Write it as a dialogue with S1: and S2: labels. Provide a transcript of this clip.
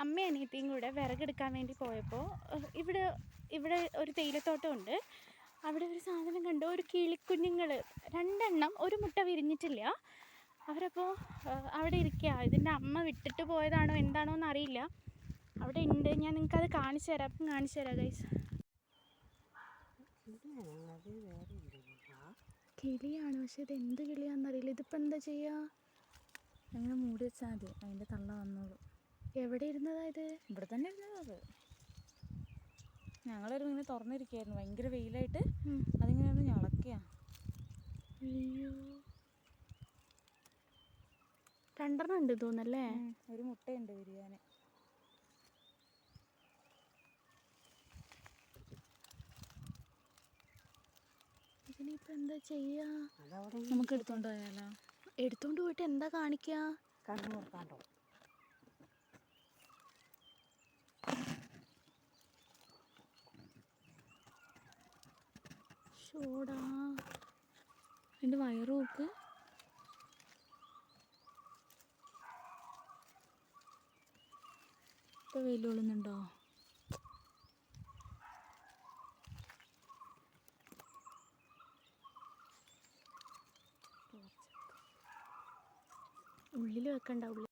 S1: അമ്മയും അനിയത്തിയും കൂടെ വിറകെടുക്കാൻ വേണ്ടി പോയപ്പോൾ ഇവിടെ ഇവിടെ ഒരു തേയിലത്തോട്ടമുണ്ട്. അവിടെ ഒരു സാധനം കണ്ടു, ഒരു കിളിക്കുഞ്ഞുങ്ങൾ 2 ഒരു മുട്ട വിരിഞ്ഞിട്ടില്ല. അവരപ്പോൾ അവിടെ ഇരിക്കുക. ഇതിൻ്റെ അമ്മ വിട്ടിട്ട് പോയതാണോ എന്താണോ എന്നറിയില്ല. അവിടെ ഉണ്ട്, ഞാൻ നിങ്ങൾക്കത് കാണിച്ചു തരാം ഗൈസ്. കിളിയാണ്, പക്ഷെ ഇത് എന്ത് കിളിയാണെന്നറിയില്ല. ഇതിപ്പോൾ എന്താ ചെയ്യുക?
S2: അങ്ങനെ മൂടി വെച്ചാൽ മതി, അതിൻ്റെ തള്ള വന്നോളൂ.
S1: എവിടെ ഇരുന്നതാ ഇത്?
S2: ഇവിടെ തന്നെ ഇരുന്നത് അത്. ഞങ്ങളൊരു ഇങ്ങനെ തുറന്നിരിക്കുകയായിരുന്നു, ഭയങ്കര വെയിലായിട്ട് അതിങ്ങനെ ഒന്ന് ഞളക്കിയ.
S1: അയ്യോ, 2 ഉണ്ട് തോന്നല്ലേ.
S2: ഒരു മുട്ടയുണ്ട് വിരിയാൻ.
S1: ഇതിനിപ്പോൾ എന്താ ചെയ്യുക?
S2: നമുക്ക് എടുത്തോണ്ട് പോയാലോ?
S1: എടുത്തോണ്ട് പോയിട്ട് എന്താ കാണിക്കുക?
S2: കണ്ണു നോക്കാണ്ടോ?
S1: ഷോടാ, എൻ്റെ വയറ് നോക്ക്.
S2: ഇപ്പോൾ വെയിൽ കൊള്ളുന്നുണ്ടോ?
S1: ഉള്ളിൽ വെക്കണ്ട, ഉള്ളിൽ